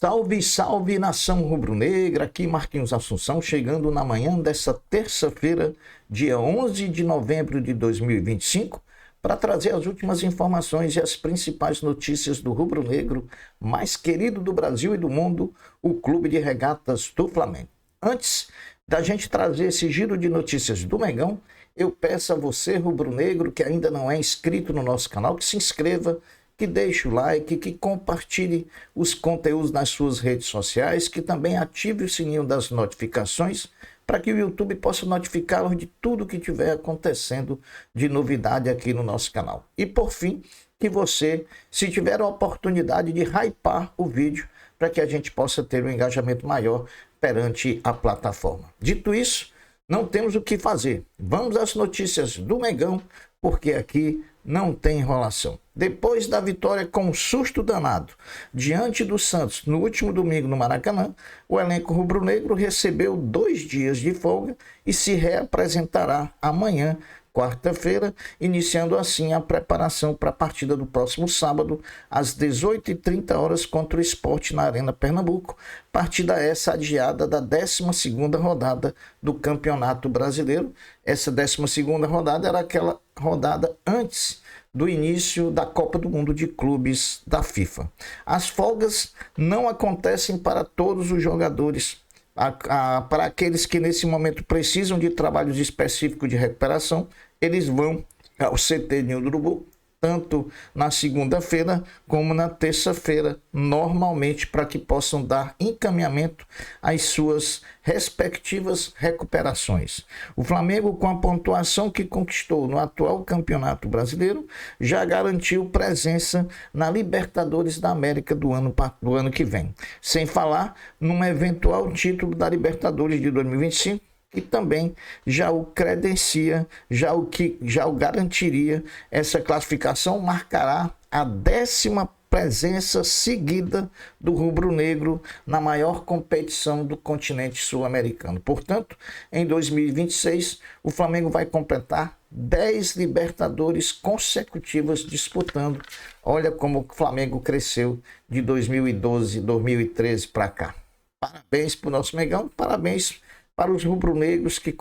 Salve, salve, nação rubro-negra, aqui Marquinhos Assunção, chegando na manhã dessa terça-feira, dia 11 de novembro de 2025, para trazer as últimas informações e as principais notícias do rubro-negro mais querido do Brasil e do mundo, o Clube de Regatas do Flamengo. Antes da gente trazer esse giro de notícias do Mengão, eu peço a você, rubro-negro, que ainda não é inscrito no nosso canal, que se inscreva, que deixe o like, que compartilhe os conteúdos nas suas redes sociais, que também ative o sininho das notificações para que o YouTube possa notificá-los de tudo que estiver acontecendo de novidade aqui no nosso canal. E por fim, que você, se tiver a oportunidade de hypar o vídeo para que a gente possa ter um engajamento maior perante a plataforma. Dito isso, não temos o que fazer. Vamos às notícias do Mengão, porque aqui não tem enrolação. Depois da vitória com um susto danado diante do Santos no último domingo no Maracanã, o elenco rubro-negro recebeu 2 dias de folga e se reapresentará amanhã, quarta-feira, iniciando assim a preparação para a partida do próximo sábado, às 18h30 contra o Sport na Arena Pernambuco. Partida essa adiada da 12ª rodada do Campeonato Brasileiro. Essa 12ª rodada era aquela rodada antes do início da Copa do Mundo de Clubes da FIFA. As folgas não acontecem para todos os jogadores. Para aqueles que nesse momento precisam de trabalhos específicos de recuperação, eles vão ao CT Ninho do Urubu, tanto na segunda-feira como na terça-feira, normalmente, para que possam dar encaminhamento às suas respectivas recuperações. O Flamengo, com a pontuação que conquistou no atual Campeonato Brasileiro, já garantiu presença na Libertadores da América do ano que vem, sem falar num eventual título da Libertadores de 2025, que também já o credencia, já o garantiria. Essa classificação marcará a 10ª presença seguida do rubro-negro na maior competição do continente sul-americano. Portanto, em 2026, o Flamengo vai completar 10 Libertadores consecutivas disputando. Olha como o Flamengo cresceu de 2012, 2013 para cá. Parabéns para o nosso Mengão, parabéns para os rubro-negros que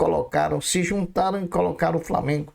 se juntaram e colocaram o Flamengo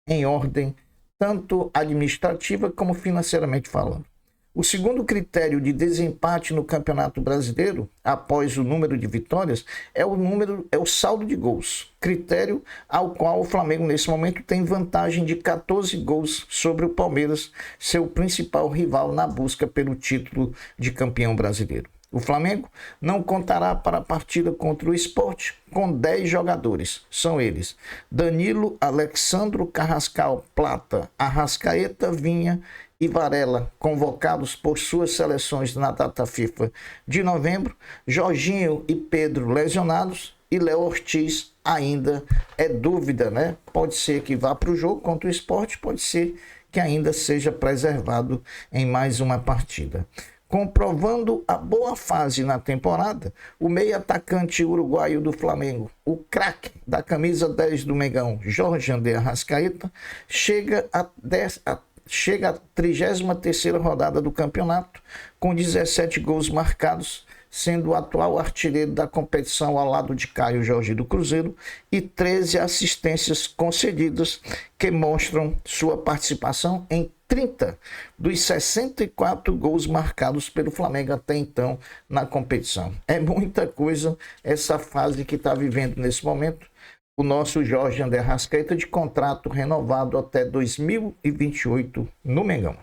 em ordem, tanto administrativa como financeiramente falando. O segundo critério de desempate no Campeonato Brasileiro, após o número de vitórias, é o saldo de gols, critério ao qual o Flamengo nesse momento tem vantagem de 14 gols sobre o Palmeiras, seu principal rival na busca pelo título de campeão brasileiro. O Flamengo não contará para a partida contra o Sport com 10 jogadores. São eles: Danilo, Alexandro, Carrascal, Plata, Arrascaeta, Vinha e Varela, convocados por suas seleções na data FIFA de novembro, Jorginho e Pedro lesionados e Léo Ortiz ainda é dúvida, né? Pode ser que vá para o jogo contra o Sport, pode ser que ainda seja preservado em mais uma partida. Comprovando a boa fase na temporada, o meio-atacante uruguaio do Flamengo, o craque da camisa 10 do Mengão, Jorge André Arrascaeta, chega à 33ª rodada do campeonato com 17 gols marcados, sendo o atual artilheiro da competição ao lado de Caio Jorge do Cruzeiro, e 13 assistências concedidas, que mostram sua participação em 30 dos 64 gols marcados pelo Flamengo até então na competição. É muita coisa essa fase que está vivendo nesse momento o nosso Jorge André Arrascaeta, de contrato renovado até 2028 no Mengão.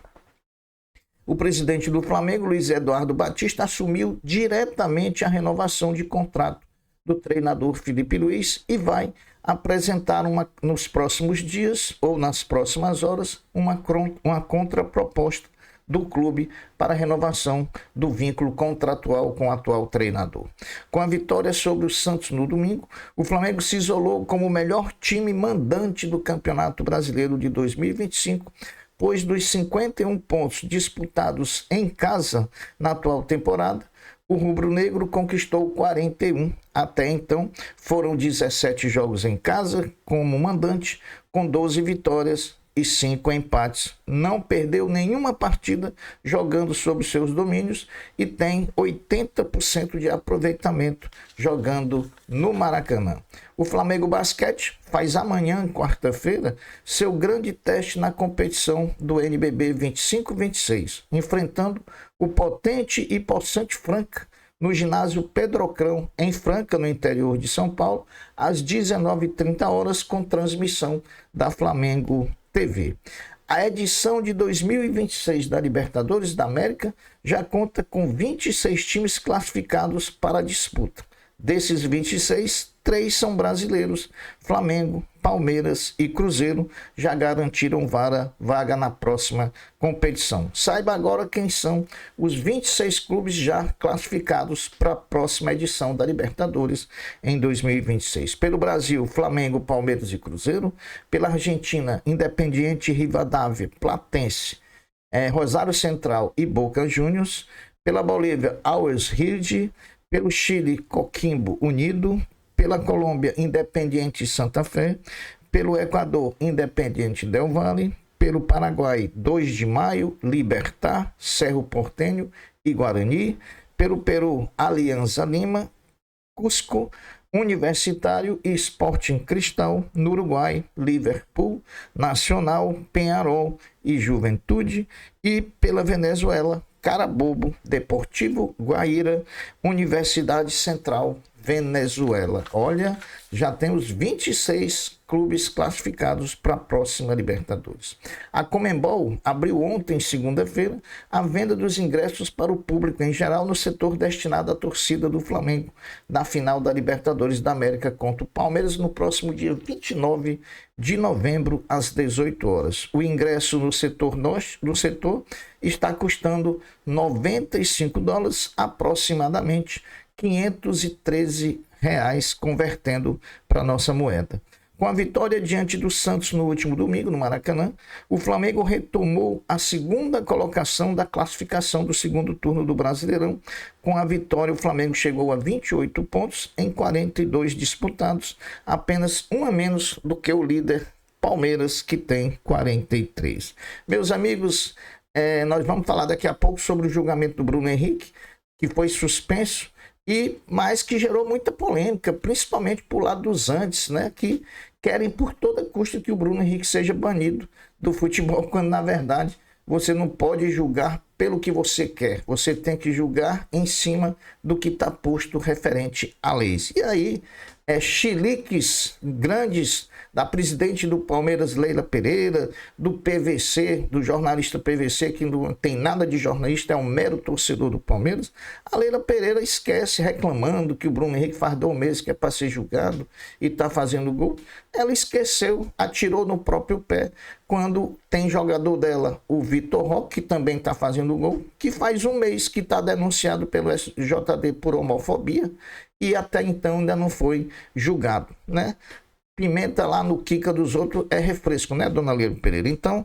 O presidente do Flamengo, Luiz Eduardo Batista, assumiu diretamente a renovação de contrato do treinador Felipe Luiz e vai apresentar nos próximos dias ou nas próximas horas uma contraproposta do clube para a renovação do vínculo contratual com o atual treinador. Com a vitória sobre o Santos no domingo, o Flamengo se isolou como o melhor time mandante do Campeonato Brasileiro de 2025, pois dos 51 pontos disputados em casa na atual temporada, o rubro-negro conquistou 41. Até então, foram 17 jogos em casa como mandante, com 12 vitórias, e 5 empates. Não perdeu nenhuma partida jogando sob seus domínios e tem 80% de aproveitamento jogando no Maracanã. O Flamengo Basquete faz amanhã, quarta-feira, seu grande teste na competição do NBB 25-26, enfrentando o potente e possante Franca no ginásio Pedrocrão, em Franca, no interior de São Paulo, às 19h30, com transmissão da Flamengo TV. A edição de 2026 da Libertadores da América já conta com 26 times classificados para a disputa. Desses 26, 3 são brasileiros. Flamengo, Palmeiras e Cruzeiro já garantiram vaga na próxima competição. Saiba agora quem são os 26 clubes já classificados para a próxima edição da Libertadores em 2026. Pelo Brasil, Flamengo, Palmeiras e Cruzeiro. Pela Argentina, Independiente Rivadavia, Platense, Rosário Central e Boca Juniors. Pela Bolívia, Always Ready. Pelo Chile, Coquimbo Unido. Pela Colômbia, Independiente Santa Fé. Pelo Equador, Independiente Del Valle. Pelo Paraguai, 2 de Maio, Libertad, Cerro Porteño e Guarani. Pelo Peru, Alianza Lima, Cusco, Universitário e Sporting Cristal. No Uruguai, Liverpool, Nacional, Peñarol e Juventude. E pela Venezuela, Carabobo, Deportivo Guaíra, Universidade Central, Venezuela. Olha, já tem os 26 clubes classificados para a próxima Libertadores. A Conmebol abriu ontem, segunda-feira, a venda dos ingressos para o público em geral no setor destinado à torcida do Flamengo na final da Libertadores da América contra o Palmeiras no próximo dia 29 de novembro, às 18 horas. O ingresso no setor está custando $95, aproximadamente R$513, convertendo para a nossa moeda. Com a vitória diante do Santos no último domingo, no Maracanã, o Flamengo retomou a segunda colocação da classificação do segundo turno do Brasileirão. Com a vitória, o Flamengo chegou a 28 pontos em 42 disputados, apenas um a menos do que o líder Palmeiras, que tem 43. Meus amigos, nós vamos falar daqui a pouco sobre o julgamento do Bruno Henrique, que foi suspenso, mas que gerou muita polêmica, principalmente por lado dos Andes, né, que querem por toda custa que o Bruno Henrique seja banido do futebol, quando na verdade você não pode julgar pelo que você quer, você tem que julgar em cima do que está posto referente à lei. E aí, chiliques grandes da presidente do Palmeiras, Leila Pereira, do PVC, do jornalista PVC, que não tem nada de jornalista, é um mero torcedor do Palmeiras. A Leila Pereira esquece, reclamando que o Bruno Henrique faz 2 meses que é para ser julgado e está fazendo gol. Ela esqueceu, atirou no próprio pé, quando tem jogador dela, o Vitor Roque, que também está fazendo gol, que faz 1 mês que está denunciado pelo SJD por homofobia e até então ainda não foi julgado, né? Pimenta lá no quica dos outros é refresco, né, dona Leila Pereira? Então,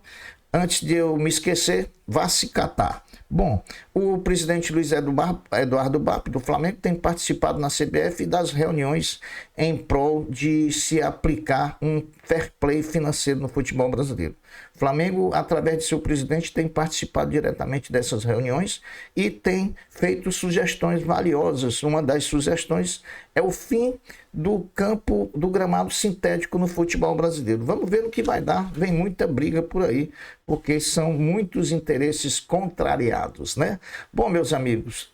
antes de eu me esquecer, vá se catar. Bom, o presidente Luiz Eduardo Bap, do Flamengo, tem participado na CBF das reuniões em prol de se aplicar um fair play financeiro no futebol brasileiro. O Flamengo, através de seu presidente, tem participado diretamente dessas reuniões e tem feito sugestões valiosas. Uma das sugestões é o fim do campo do gramado sintético no futebol brasileiro. Vamos ver o que vai dar. Vem muita briga por aí, porque são muitos interesses contrariados, né? Bom, meus amigos,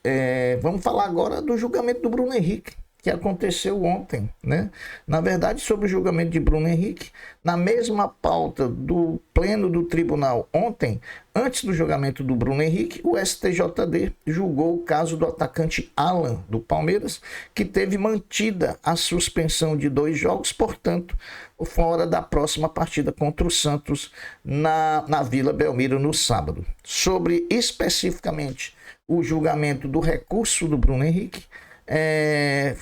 vamos falar agora do julgamento do Bruno Henrique, que aconteceu ontem, né? Na verdade, sobre o julgamento de Bruno Henrique, na mesma pauta do pleno do tribunal ontem, antes do julgamento do Bruno Henrique, o STJD julgou o caso do atacante Alan, do Palmeiras, que teve mantida a suspensão de 2 jogos, portanto, fora da próxima partida contra o Santos na Vila Belmiro no sábado. Sobre especificamente o julgamento do recurso do Bruno Henrique,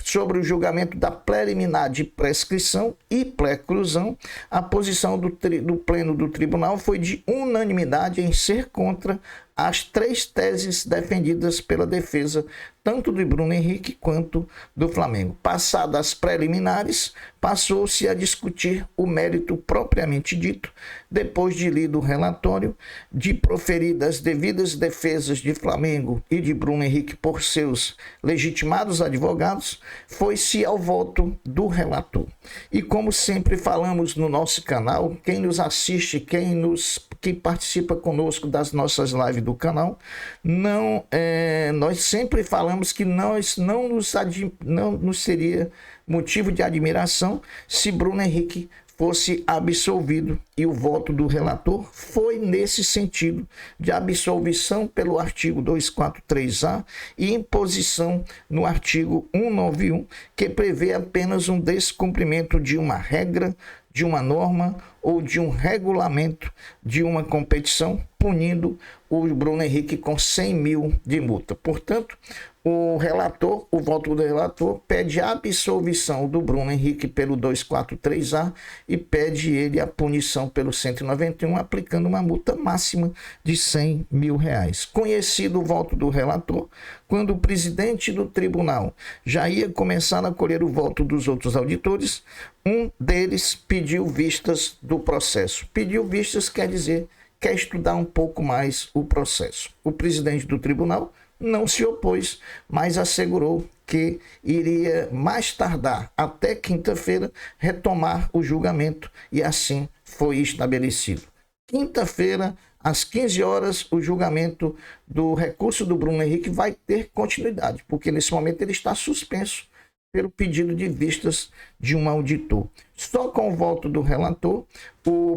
sobre o julgamento da preliminar de prescrição e preclusão, a posição do pleno do tribunal foi de unanimidade em ser contra as 3 teses defendidas pela defesa, tanto do Bruno Henrique quanto do Flamengo. Passadas as preliminares, passou-se a discutir o mérito propriamente dito, depois de lido o relatório, de proferidas devidas defesas de Flamengo e de Bruno Henrique por seus legitimados advogados, foi-se ao voto do relator. E como sempre falamos no nosso canal, quem nos assiste, que participa conosco das nossas lives do canal, nós sempre falamos que não nos seria motivo de admiração se Bruno Henrique fosse absolvido, e o voto do relator foi nesse sentido, de absolvição pelo artigo 243A e imposição no artigo 191, que prevê apenas um descumprimento de uma regra, de uma norma ou de um regulamento de uma competição, punindo o Bruno Henrique com 100 mil de multa. Portanto, o voto do relator pede a absolvição do Bruno Henrique pelo 243A e pede ele a punição pelo 191, aplicando uma multa máxima de 100 mil reais. Conhecido o voto do relator, quando o presidente do tribunal já ia começar a colher o voto dos outros auditores, um deles pediu vistas do processo. Pediu vistas quer dizer, quer estudar um pouco mais o processo. O presidente do tribunal não se opôs, mas assegurou que iria mais tardar até quinta-feira retomar o julgamento, e assim foi estabelecido. Quinta-feira, às 15 horas, o julgamento do recurso do Bruno Henrique vai ter continuidade, porque nesse momento ele está suspenso pelo pedido de vistas de um auditor. Só com o voto do relator,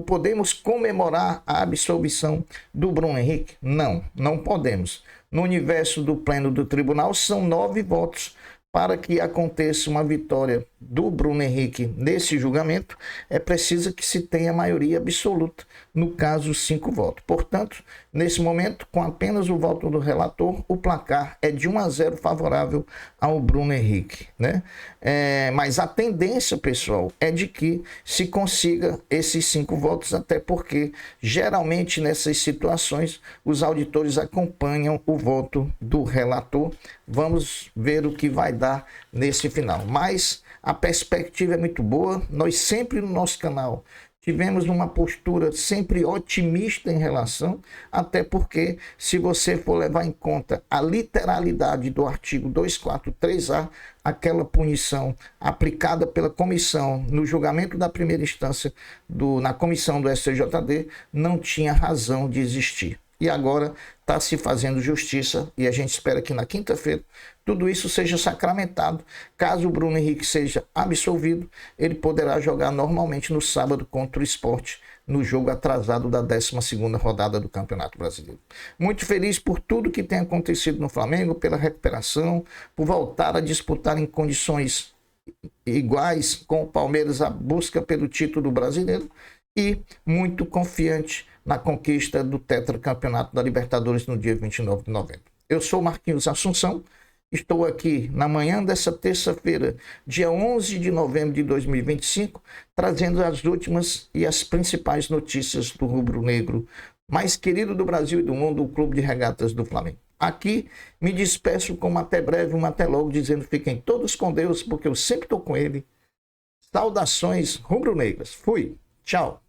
podemos comemorar a absolvição do Bruno Henrique? Não, não podemos. No universo do pleno do tribunal, são 9 votos. Para que aconteça uma vitória do Bruno Henrique nesse julgamento, é preciso que se tenha maioria absoluta, no caso 5 votos. Portanto, nesse momento, com apenas o voto do relator, o placar é de 1-0 favorável ao Bruno Henrique, né? Mas a tendência, pessoal, é de que se consiga esses 5 votos, até porque geralmente nessas situações os auditores acompanham o voto do relator. Vamos ver o que vai dar nesse final, mas a perspectiva é muito boa. Nós sempre no nosso canal tivemos uma postura sempre otimista em relação, até porque se você for levar em conta a literalidade do artigo 243A, aquela punição aplicada pela comissão no julgamento da primeira instância na comissão do STJD não tinha razão de existir. E agora está se fazendo justiça, e a gente espera que na quinta-feira tudo isso seja sacramentado. Caso o Bruno Henrique seja absolvido, ele poderá jogar normalmente no sábado contra o Sport, no jogo atrasado da 12ª rodada do Campeonato Brasileiro. Muito feliz por tudo que tem acontecido no Flamengo, pela recuperação, por voltar a disputar em condições iguais com o Palmeiras a busca pelo título brasileiro, e muito confiante na conquista do tetracampeonato da Libertadores no dia 29 de novembro. Eu sou Marquinhos Assunção, estou aqui na manhã dessa terça-feira, dia 11 de novembro de 2025, trazendo as últimas e as principais notícias do rubro-negro mais querido do Brasil e do mundo, o Clube de Regatas do Flamengo. Aqui me despeço com um até breve, um até logo, dizendo fiquem todos com Deus, porque eu sempre estou com ele. Saudações rubro-negras. Fui. Tchau.